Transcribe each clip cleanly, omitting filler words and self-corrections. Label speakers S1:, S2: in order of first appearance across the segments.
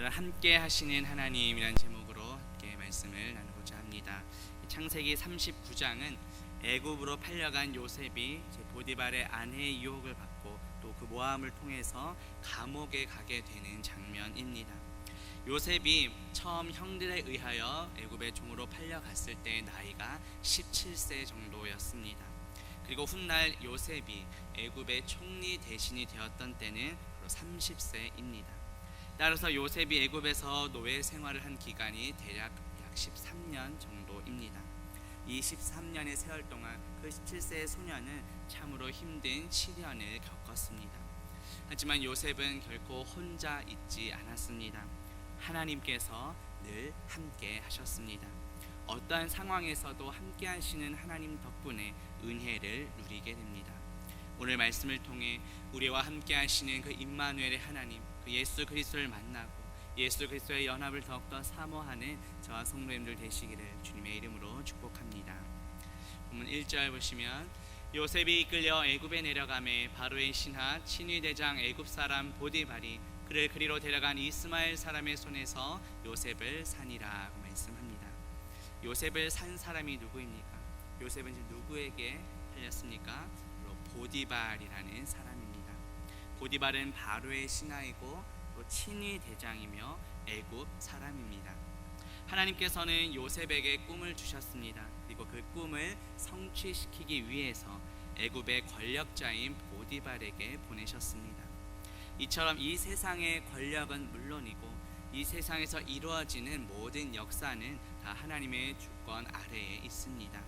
S1: 오늘은 함께 하시는 하나님이라는 제목으로 함께 말씀을 나누고자 합니다. 창세기 39장은 애굽으로 팔려간 요셉이 보디발의 아내의 유혹을 받고 또 그 모함을 통해서 감옥에 가게 되는 장면입니다. 요셉이 처음 형들에 의하여 애굽의 종으로 팔려갔을 때 나이가 17세 정도였습니다. 그리고 훗날 요셉이 애굽의 총리 대신이 되었던 때는 30세입니다. 따라서 요셉이 애굽에서 노예 생활을 한 기간이 대략 약 13년 정도입니다. 이 13년의 세월 동안 그 17세의 소년은 참으로 힘든 시련을 겪었습니다. 하지만 요셉은 결코 혼자 있지 않았습니다. 하나님께서 늘 함께 하셨습니다. 어떠한 상황에서도 함께 하시는 하나님 덕분에 은혜를 누리게 됩니다. 오늘 말씀을 통해 우리와 함께 하시는 그 임마누엘의 하나님, 그 예수 그리스도를 만나고 예수 그리스도의 연합을 더욱더 사모하는 저와 성도님들 되시기를 주님의 이름으로 축복합니다. 본문 1절 보시면 요셉이 이끌려 애굽에 내려가매 바로의 신하 친위대장 애굽 사람 보디발이 그를 그리로 데려간 이스마엘 사람의 손에서 요셉을 산이라고 말씀합니다. 요셉을 산 사람이 누구입니까? 요셉은 지금 누구에게 팔렸습니까? 바로 보디발이라는 사람입니다. 보디발은 바로의 신하이고 또 친위 대장이며 애굽 사람입니다. 하나님께서는 요셉에게 꿈을 주셨습니다. 그리고 그 꿈을 성취시키기 위해서 애굽의 권력자인 보디발에게 보내셨습니다. 이처럼 이 세상의 권력은 물론이고 이 세상에서 이루어지는 모든 역사는 다 하나님의 주권 아래에 있습니다.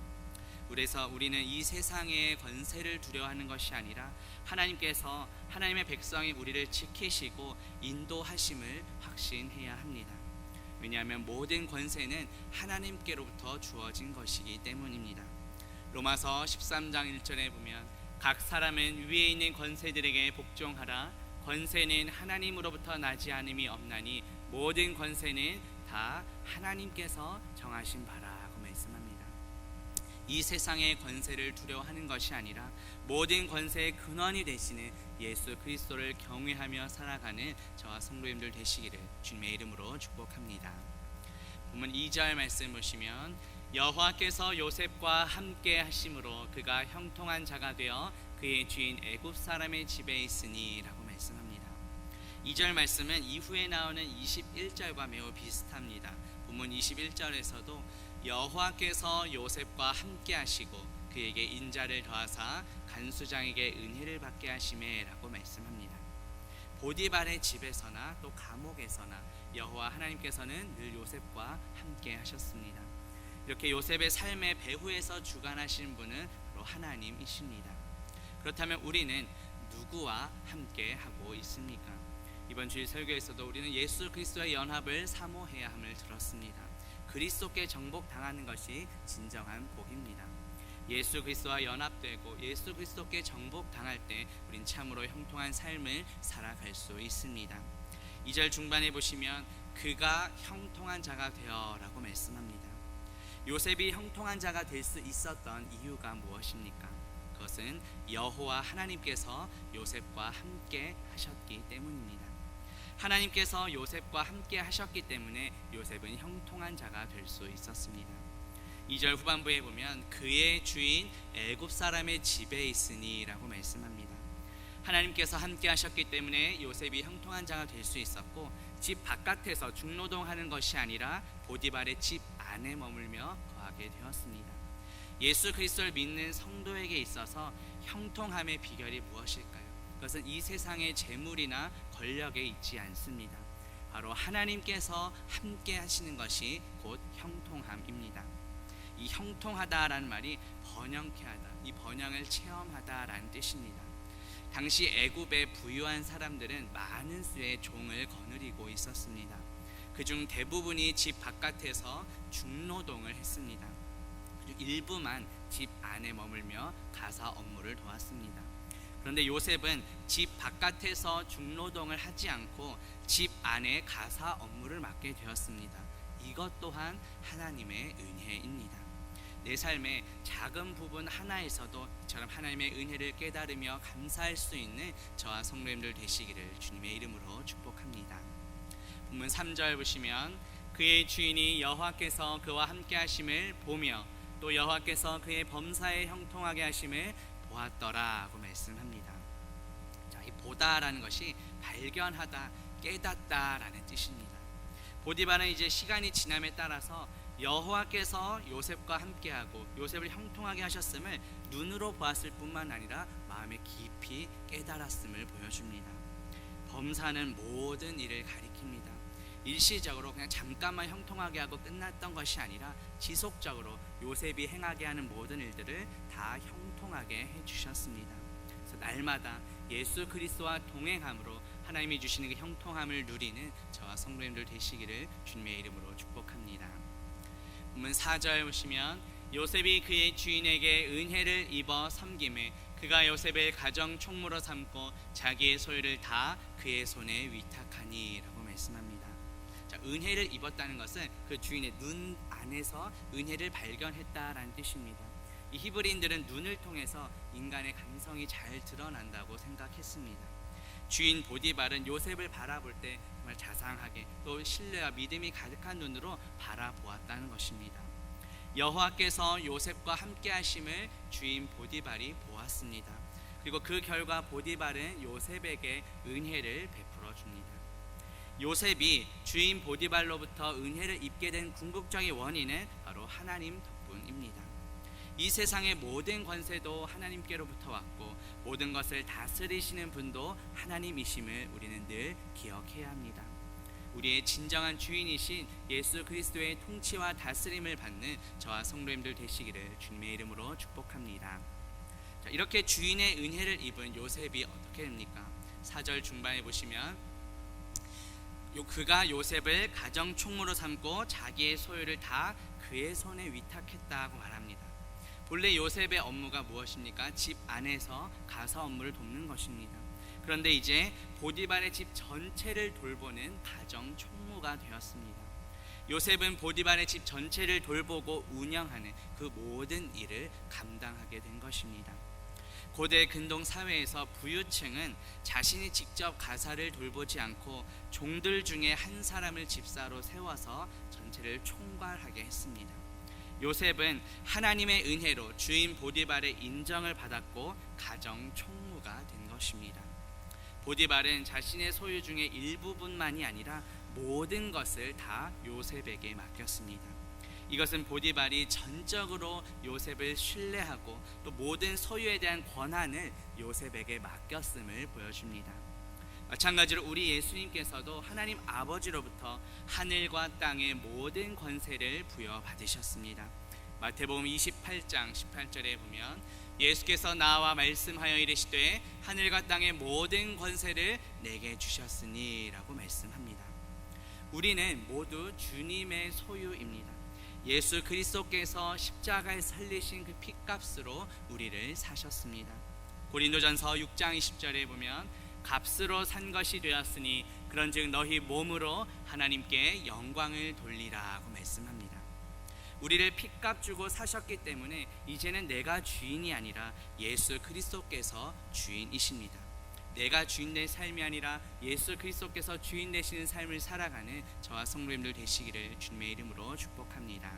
S1: 그래서 우리는 이 세상의 권세를 두려워하는 것이 아니라 하나님께서 하나님의 백성이 우리를 지키시고 인도하심을 확신해야 합니다. 왜냐하면 모든 권세는 하나님께로부터 주어진 것이기 때문입니다. 로마서 13장 1절에 보면 각 사람은 위에 있는 권세들에게 복종하라. 권세는 하나님으로부터 나지 않음이 없나니 모든 권세는 다 하나님께서 정하신 바라고 말씀합니다. 이 세상의 권세를 두려워하는 것이 아니라 모든 권세의 근원이 되시는 예수 그리스도를 경외하며 살아가는 저와 성도님들 되시기를 주님의 이름으로 축복합니다. 본문 2절 말씀 보시면 여호와께서 요셉과 함께 하심으로 그가 형통한 자가 되어 그의 주인 애굽 사람의 집에 있으니 라고 말씀합니다. 2절 말씀은 이후에 나오는 21절과 매우 비슷합니다. 본문 21절에서도 여호와께서 요셉과 함께 하시고 그에게 인자를 더하사 간수장에게 은혜를 받게 하시매 라고 말씀합니다. 보디발의 집에서나 또 감옥에서나 여호와 하나님께서는 늘 요셉과 함께 하셨습니다. 이렇게 요셉의 삶의 배후에서 주관하시는 분은 바로 하나님이십니다. 그렇다면 우리는 누구와 함께 하고 있습니까? 이번 주일 설교에서도 우리는 예수 그리스도의 연합을 사모해야 함을 들었습니다. 그리스도께 정복당하는 것이 진정한 복입니다. 예수 그리스도와 연합되고 예수 그리스도께 정복당할 때 우린 참으로 형통한 삶을 살아갈 수 있습니다. 2절 중반에 보시면 그가 형통한 자가 되어라고 말씀합니다. 요셉이 형통한 자가 될 수 있었던 이유가 무엇입니까? 그것은 여호와 하나님께서 요셉과 함께 하셨기 때문입니다. 하나님께서 요셉과 함께 하셨기 때문에 요셉은 형통한 자가 될 수 있었습니다. 2절 후반부에 보면 그의 주인 애굽 사람의 집에 있으니 라고 말씀합니다. 하나님께서 함께 하셨기 때문에 요셉이 형통한 자가 될 수 있었고 집 바깥에서 중노동하는 것이 아니라 보디발의 집 안에 머물며 거하게 되었습니다. 예수 그리스도를 믿는 성도에게 있어서 형통함의 비결이 무엇일까요? 그것은 이 세상의 재물이나 권력에 있지 않습니다. 바로 하나님께서 함께 하시는 것이 곧 형통함입니다. 이 형통하다라는 말이 번영케 하다, 이 번영을 체험하다라는 뜻입니다. 당시 애굽의 부유한 사람들은 많은 수의 종을 거느리고 있었습니다. 그중 대부분이 집 바깥에서 중노동을 했습니다. 일부만 집 안에 머물며 가사 업무를 도왔습니다. 그런데 요셉은 집 바깥에서 중노동을 하지 않고 집 안에 가사 업무를 맡게 되었습니다. 이것 또한 하나님의 은혜입니다. 내 삶의 작은 부분 하나에서도 이처럼 하나님의 은혜를 깨달으며 감사할 수 있는 저와 성도님들 되시기를 주님의 이름으로 축복합니다. 본문 3절 보시면 그의 주인이 여호와께서 그와 함께 하심을 보며 또 여호와께서 그의 범사에 형통하게 하심을 보았더라고 말씀합니다. 자, 이 보다라는 것이 발견하다, 깨닫다라는 뜻입니다. 보디발은 이제 시간이 지남에 따라서 여호와께서 요셉과 함께하고 요셉을 형통하게 하셨음을 눈으로 보았을 뿐만 아니라 마음에 깊이 깨달았음을 보여줍니다. 범사는 모든 일을 가리킵니다. 일시적으로 그냥 잠깐만 형통하게 하고 끝났던 것이 아니라 지속적으로 요셉이 행하게 하는 모든 일들을 다 형통하게 해주셨습니다. 그래서 날마다 예수 그리스도와 동행함으로 하나님이 주시는 그 형통함을 누리는 저와 성도님들 되시기를 주님의 이름으로 축복합니다. 본문 4절 보시면 요셉이 그의 주인에게 은혜를 입어 섬김에 그가 요셉을 가정 총무로 삼고 자기의 소유를 다 그의 손에 위탁하니 라고 말씀합니다. 자, 은혜를 입었다는 것은 그 주인의 눈 안에서 은혜를 발견했다라는 뜻입니다. 이 히브리인들은 눈을 통해서 인간의 감성이 잘 드러난다고 생각했습니다. 주인 보디발은 요셉을 바라볼 때 정말 자상하게 또 신뢰와 믿음이 가득한 눈으로 바라보았다는 것입니다. 여호와께서 요셉과 함께 하심을 주인 보디발이 보았습니다. 그리고 그 결과 보디발은 요셉에게 은혜를 베풀어 줍니다. 요셉이 주인 보디발로부터 은혜를 입게 된 궁극적인 원인은 바로 하나님 덕분입니다. 이 세상의 모든 권세도 하나님께로부터 왔고 모든 것을 다스리시는 분도 하나님이심을 우리는 늘 기억해야 합니다. 우리의 진정한 주인이신 예수 그리스도의 통치와 다스림을 받는 저와 성도님들 되시기를 주님의 이름으로 축복합니다. 자, 이렇게 주인의 은혜를 입은 요셉이 어떻게 됩니까? 4절 중반에 보시면 그가 요셉을 가정 총무로 삼고 자기의 소유를 다 그의 손에 위탁했다고 말합니다. 본래 요셉의 업무가 무엇입니까? 집 안에서 가사 업무를 돕는 것입니다. 그런데 이제 보디발의 집 전체를 돌보는 가정 총무가 되었습니다. 요셉은 보디발의 집 전체를 돌보고 운영하는 그 모든 일을 감당하게 된 것입니다. 고대 근동 사회에서 부유층은 자신이 직접 가사를 돌보지 않고 종들 중에 한 사람을 집사로 세워서 전체를 총괄하게 했습니다. 요셉은 하나님의 은혜로 주인 보디발의 인정을 받았고 가정 총무가 된 것입니다. 보디발은 자신의 소유 중에 일부분만이 아니라 모든 것을 다 요셉에게 맡겼습니다. 이것은 보디발이 전적으로 요셉을 신뢰하고 또 모든 소유에 대한 권한을 요셉에게 맡겼음을 보여줍니다. 마찬가지로 우리 예수님께서도 하나님 아버지로부터 하늘과 땅의 모든 권세를 부여받으셨습니다. 마태복음 28장 18절에 보면 예수께서 나와 말씀하여 이르시되 하늘과 땅의 모든 권세를 내게 주셨으니 라고 말씀합니다. 우리는 모두 주님의 소유입니다. 예수 그리스도께서 십자가에 살리신 그 핏값으로 우리를 사셨습니다. 고린도전서 6장 20절에 보면 값으로 산 것이 되었으니 그런즉 너희 몸으로 하나님께 영광을 돌리라고 말씀합니다. 우리를 핏값 주고 사셨기 때문에 이제는 내가 주인이 아니라 예수 그리스도께서 주인이십니다. 내가 주인 될 삶이 아니라 예수 그리스도께서 주인 되시는 삶을 살아가는 저와 성도님들 되시기를 주님의 이름으로 축복합니다.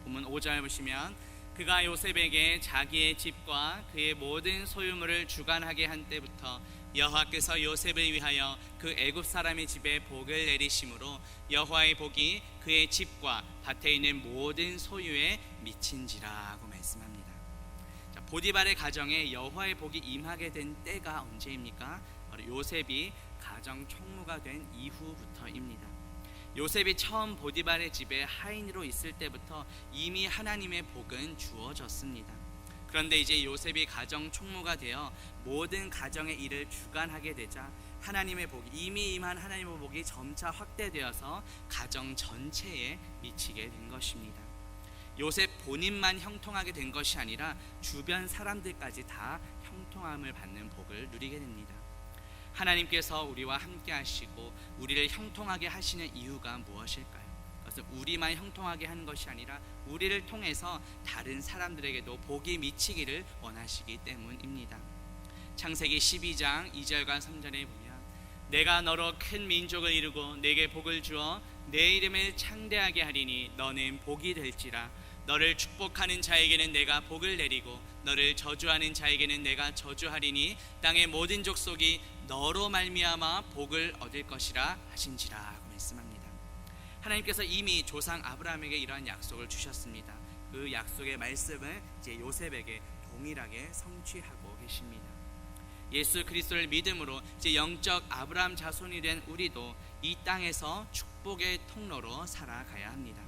S1: 본문 5절 보시면 그가 요셉에게 자기의 집과 그의 모든 소유물을 주관하게 한 때부터 여호와께서 요셉을 위하여 그 애굽 사람의 집에 복을 내리심으로 여호와의 복이 그의 집과 밭에 있는 모든 소유에 미친지라고 말씀합니다. 자, 보디발의 가정에 여호와의 복이 임하게 된 때가 언제입니까? 바로 요셉이 가정 총무가 된 이후부터입니다. 요셉이 처음 보디발의 집에 하인으로 있을 때부터 이미 하나님의 복은 주어졌습니다. 그런데 이제 요셉이 가정 총무가 되어 모든 가정의 일을 주관하게 되자 하나님의 복이 이미 임한 하나님의 복이 점차 확대되어서 가정 전체에 미치게 된 것입니다. 요셉 본인만 형통하게 된 것이 아니라 주변 사람들까지 다 형통함을 받는 복을 누리게 됩니다. 하나님께서 우리와 함께 하시고 우리를 형통하게 하시는 이유가 무엇일까요? 그것은 우리만 형통하게 하는 것이 아니라 우리를 통해서 다른 사람들에게도 복이 미치기를 원하시기 때문입니다. 창세기 12장 2절과 3절에 보면 내가 너로 큰 민족을 이루고 내게 복을 주어 내 이름을 창대하게 하리니 너는 복이 될지라. 너를 축복하는 자에게는 내가 복을 내리고 너를 저주하는 자에게는 내가 저주하리니 땅의 모든 족속이 너로 말미암아 복을 얻을 것이라 하신지라 하고 말씀합니다. 하나님께서 이미 조상 아브라함에게 이러한 약속을 주셨습니다. 그 약속의 말씀을 이제 요셉에게 동일하게 성취하고 계십니다. 예수 그리스도를 믿음으로 이제 영적 아브라함 자손이 된 우리도 이 땅에서 축복의 통로로 살아가야 합니다.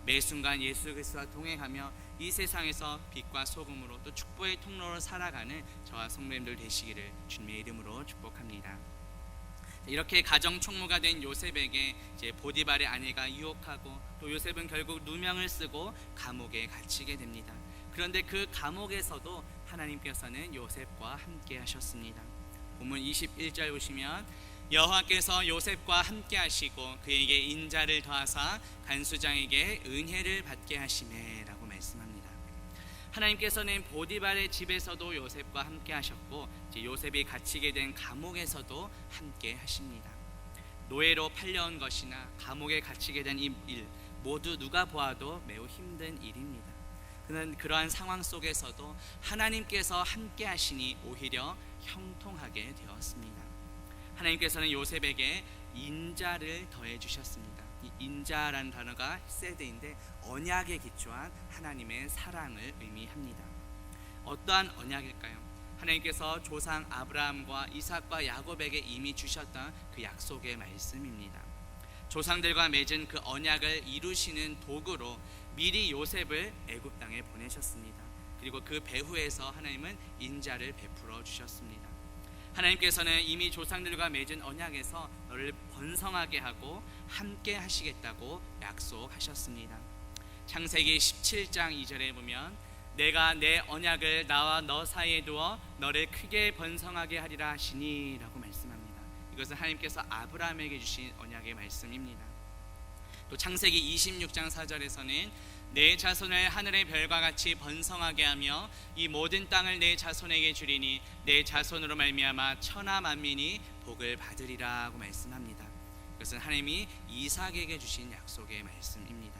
S1: 매 순간 예수 그리스도와 동행하며 이 세상에서 빛과 소금으로 또 축복의 통로로 살아가는 저와 성도님들 되시기를 주님의 이름으로 축복합니다. 이렇게 가정 총무가 된 요셉에게 이제 보디발의 아내가 유혹하고 또 요셉은 결국 누명을 쓰고 감옥에 갇히게 됩니다. 그런데 그 감옥에서도 하나님께서는 요셉과 함께 하셨습니다. 본문 21절 보시면 여호와께서 요셉과 함께 하시고 그에게 인자를 더하사 간수장에게 은혜를 받게 하시매라고 말씀합니다. 하나님께서는 보디발의 집에서도 요셉과 함께 하셨고 요셉이 갇히게 된 감옥에서도 함께 하십니다. 노예로 팔려온 것이나 감옥에 갇히게 된 이 일 모두 누가 보아도 매우 힘든 일입니다. 그러한 상황 속에서도 하나님께서 함께 하시니 오히려 형통하게 되었습니다. 하나님께서는 요셉에게 인자를 더해 주셨습니다. 이 인자라는 단어가 세드인데 언약에 기초한 하나님의 사랑을 의미합니다. 어떠한 언약일까요? 하나님께서 조상 아브라함과 이삭과 야곱에게 이미 주셨던 그 약속의 말씀입니다. 조상들과 맺은 그 언약을 이루시는 도구로 미리 요셉을 애굽 땅에 보내셨습니다. 그리고 그 배후에서 하나님은 인자를 베풀어 주셨습니다. 하나님께서는 이미 조상들과 맺은 언약에서 너를 번성하게 하고 함께 하시겠다고 약속하셨습니다. 창세기 17장 2절에 보면 내가 내 언약을 나와 너 사이에 두어 너를 크게 번성하게 하리라 하시니 라고 말씀합니다. 이것은 하나님께서 아브라함에게 주신 언약의 말씀입니다. 또 창세기 26장 4절에서는 내 자손을 하늘의 별과 같이 번성하게 하며 이 모든 땅을 내 자손에게 주리니 내 자손으로 말미암아 천하 만민이 복을 받으리라고 말씀합니다. 이것은 하나님이 이삭에게 주신 약속의 말씀입니다.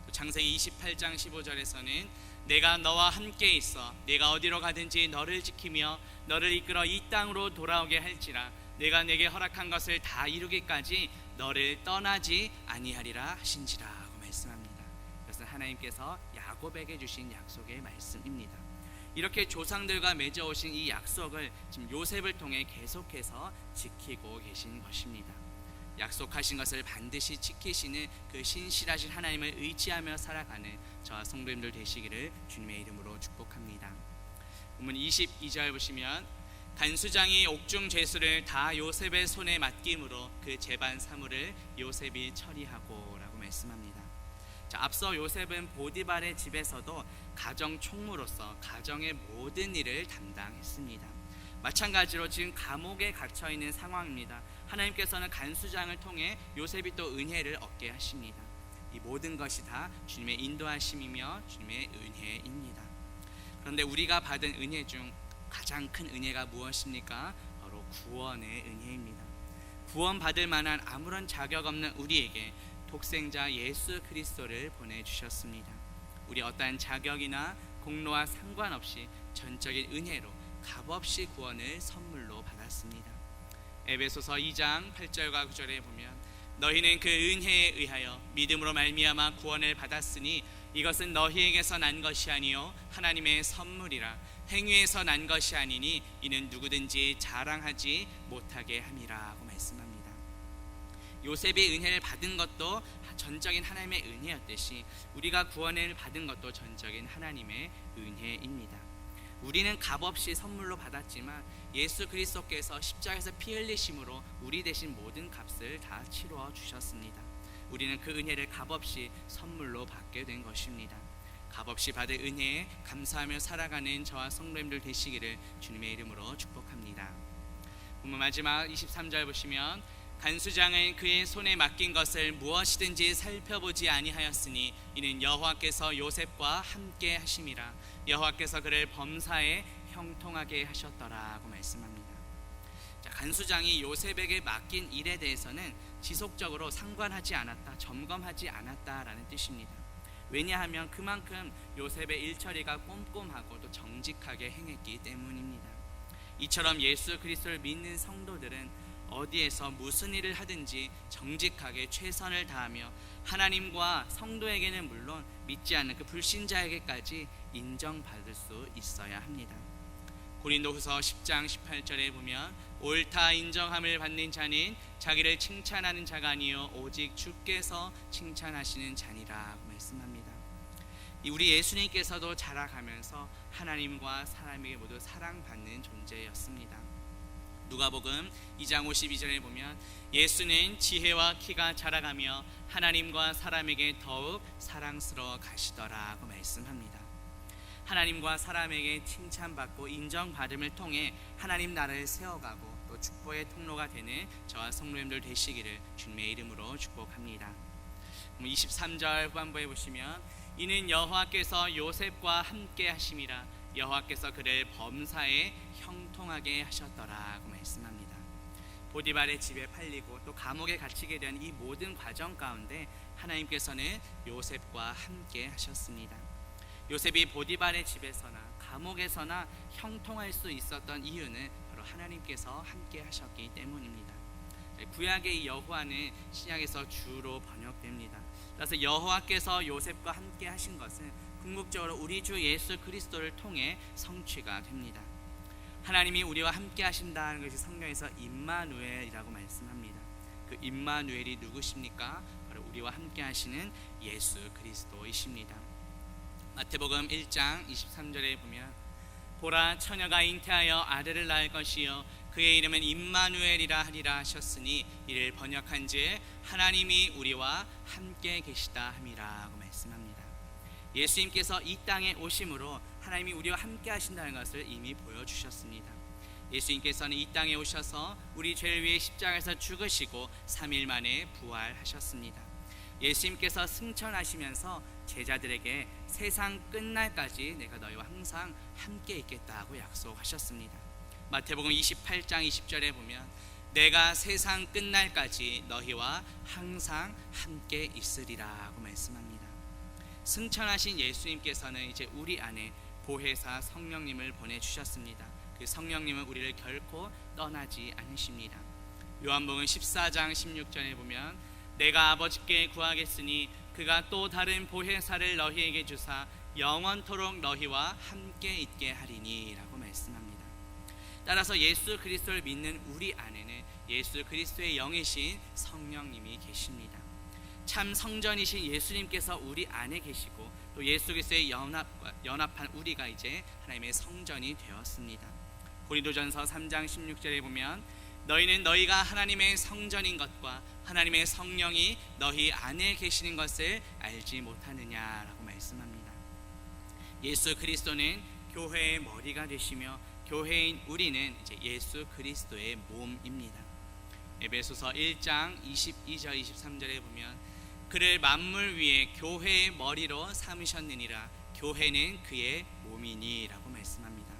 S1: 또 창세기 28장 15절에서는 내가 너와 함께 있어 네가 어디로 가든지 너를 지키며 너를 이끌어 이 땅으로 돌아오게 할지라 내가 내게 허락한 것을 다 이루기까지 너를 떠나지 아니하리라 하신지라 하고 말씀합니다. 이것은 하나님께서 야곱에게 주신 약속의 말씀입니다. 이렇게 조상들과 맺어오신 이 약속을 지금 요셉을 통해 계속해서 지키고 계신 것입니다. 약속하신 것을 반드시 지키시는 그 신실하신 하나님을 의지하며 살아가는 저와 성도님들 되시기를 주님의 이름으로 축복합니다. 본문 22절 보시면 간수장이 옥중 죄수를 다 요셉의 손에 맡김으로 그 재반 사물을 요셉이 처리하고 라고 말씀합니다. 자, 앞서 요셉은 보디발의 집에서도 가정 총무로서 가정의 모든 일을 담당했습니다. 마찬가지로 지금 감옥에 갇혀 있는 상황입니다. 하나님께서는 간수장을 통해 요셉이 또 은혜를 얻게 하십니다. 이 모든 것이 다 주님의 인도하심이며 주님의 은혜입니다. 그런데 우리가 받은 은혜 중 가장 큰 은혜가 무엇입니까? 바로 구원의 은혜입니다. 구원받을 만한 아무런 자격 없는 우리에게 독생자 예수 그리스도를 보내주셨습니다. 우리 어떠한 자격이나 공로와 상관없이 전적인 은혜로 값없이 구원을 선물로 받았습니다. 에베소서 2장 8절과 9절에 보면 너희는 그 은혜에 의하여 믿음으로 말미암아 구원을 받았으니 이것은 너희에게서 난 것이 아니요 하나님의 선물이라 행위에서 난 것이 아니니 이는 누구든지 자랑하지 못하게 함이라 하고 말씀합니다. 요셉이 은혜를 받은 것도 전적인 하나님의 은혜였듯이 우리가 구원을 받은 것도 전적인 하나님의 은혜입니다. 우리는 값없이 선물로 받았지만 예수 그리스도께서 십자가에서 피 흘리심으로 우리 대신 모든 값을 다 치루어 주셨습니다. 우리는 그 은혜를 값없이 선물로 받게 된 것입니다. 값없이 받은 은혜에 감사하며 살아가는 저와 성도님들 되시기를 주님의 이름으로 축복합니다. 본문 마지막 23절 보시면 간수장은 그의 손에 맡긴 것을 무엇이든지 살펴보지 아니하였으니 이는 여호와께서 요셉과 함께 하심이라 여호와께서 그를 범사에 형통하게 하셨더라고 말씀합니다. 간수장이 요셉에게 맡긴 일에 대해서는 지속적으로 상관하지 않았다, 점검하지 않았다라는 뜻입니다. 왜냐하면 그만큼 요셉의 일처리가 꼼꼼하고 또 정직하게 행했기 때문입니다. 이처럼 예수 그리스도를 믿는 성도들은 어디에서 무슨 일을 하든지 정직하게 최선을 다하며 하나님과 성도에게는 물론 믿지 않는 그 불신자에게까지 인정받을 수 있어야 합니다. 고린도후서 10장 18절에 보면 옳다 인정함을 받는 자는 자기를 칭찬하는 자가 아니요 오직 주께서 칭찬하시는 자니라고 말씀합니다. 우리 예수님께서도 자라가면서 하나님과 사람에게 모두 사랑받는 존재였습니다. 누가복음 2장 52절에 보면 예수는 지혜와 키가 자라가며 하나님과 사람에게 더욱 사랑스러워 가시더라고 말씀합니다. 하나님과 사람에게 칭찬받고 인정받음을 통해 하나님 나라를 세워가고 또 축복의 통로가 되는 저와 성도님들 되시기를 주님의 이름으로 축복합니다. 23절 후반부에 보시면 이는 여호와께서 요셉과 함께 하심이라 여호와께서 그를 범사에 형통하게 하셨더라고 말씀합니다. 보디발의 집에 팔리고 또 감옥에 갇히게 된 이 모든 과정 가운데 하나님께서는 요셉과 함께 하셨습니다. 요셉이 보디발의 집에서나 감옥에서나 형통할 수 있었던 이유는 바로 하나님께서 함께 하셨기 때문입니다. 구약의 여호와는 신약에서 주로 번역됩니다. 그래서 여호와께서 요셉과 함께 하신 것은 궁극적으로 우리 주 예수 그리스도를 통해 성취가 됩니다. 하나님이 우리와 함께 하신다는 것이 성경에서 임마누엘이라고 말씀합니다. 그 임마누엘이 누구십니까? 바로 우리와 함께 하시는 예수 그리스도이십니다. 마태복음 1장 23절에 보면 보라 처녀가 잉태하여 아들을 낳을 것이요 그의 이름은 임마누엘이라 하리라 하셨으니 이를 번역한즉 하나님이 우리와 함께 계시다 함이라고 말씀합니다. 예수님께서 이 땅에 오심으로 하나님이 우리와 함께 하신다는 것을 이미 보여주셨습니다. 예수님께서는 이 땅에 오셔서 우리 죄를 위해 십자가에서 죽으시고 3일 만에 부활하셨습니다. 예수님께서 승천하시면서 제자들에게 세상 끝날까지 내가 너희와 항상 함께 있겠다고 약속하셨습니다. 마태복음 28장 20절에 보면 내가 세상 끝날까지 너희와 항상 함께 있으리라고 말씀합니다. 승천하신 예수님께서는 이제 우리 안에 보혜사 성령님을 보내주셨습니다. 그 성령님은 우리를 결코 떠나지 않으십니다. 요한복음 14장 16절에 보면 내가 아버지께 구하겠으니 그가 또 다른 보혜사를 너희에게 주사 영원토록 너희와 함께 있게 하리니 라고 말씀합니다. 따라서 예수 그리스도를 믿는 우리 안에는 예수 그리스도의 영이신 성령님이 계십니다. 참 성전이신 예수님께서 우리 안에 계시고 또 예수 그리스도의 연합한 우리가 이제 하나님의 성전이 되었습니다. 고린도전서 3장 16절에 보면 너희는 너희가 하나님의 성전인 것과 하나님의 성령이 너희 안에 계시는 것을 알지 못하느냐라고 말씀합니다. 예수 그리스도는 교회의 머리가 되시며 교회인 우리는 이제 예수 그리스도의 몸입니다. 에베소서 1장 22절 23절에 보면 그를 만물 위에 교회의 머리로 삼으셨느니라 교회는 그의 몸이니라고 말씀합니다.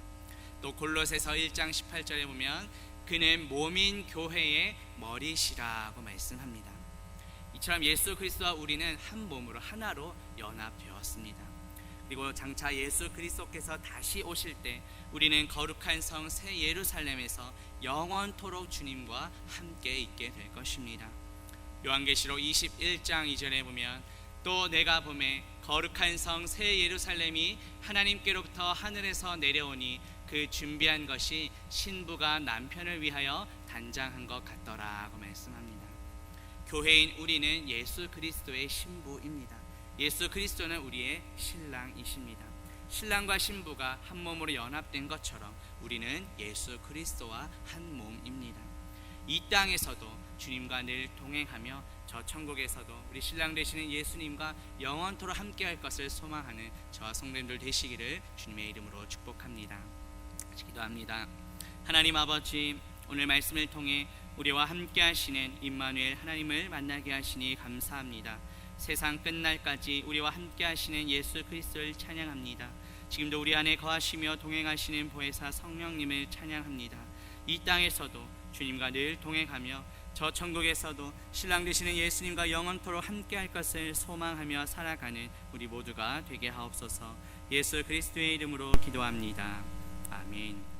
S1: 또 골로새서 1장 18절에 보면 그는 몸인 교회의 머리시라고 말씀합니다. 이처럼 예수 그리스도와 우리는 한 몸으로 하나로 연합되었습니다. 그리고 장차 예수 그리스도께서 다시 오실 때 우리는 거룩한 성 새 예루살렘에서 영원토록 주님과 함께 있게 될 것입니다. 요한계시록 21장 2절에 보면 또 내가 보매 거룩한 성 새 예루살렘이 하나님께로부터 하늘에서 내려오니 그 준비한 것이 신부가 남편을 위하여 단장한 것 같더라고 말씀합니다. 교회인 우리는 예수 그리스도의 신부입니다. 예수 그리스도는 우리의 신랑이십니다. 신랑과 신부가 한 몸으로 연합된 것처럼 우리는 예수 그리스도와 한 몸입니다. 이 땅에서도 주님과 늘 동행하며 저 천국에서도 우리 신랑 되시는 예수님과 영원토록 함께할 것을 소망하는 저와 성도님들 되시기를 주님의 이름으로 축복합니다. 기도합니다. 하나님 아버지, 오늘 말씀을 통해 우리와 함께 하시는 임마누엘 하나님을 만나게 하시니 감사합니다. 세상 끝날까지 우리와 함께 하시는 예수 그리스도를 찬양합니다. 지금도 우리 안에 거하시며 동행하시는 보혜사 성령님을 찬양합니다. 이 땅에서도 주님과 늘 동행하며 저 천국에서도 신랑 되시는 예수님과 영원토록 함께할 것을 소망하며 살아가는 우리 모두가 되게 하옵소서. 예수 그리스도의 이름으로 기도합니다. 아멘.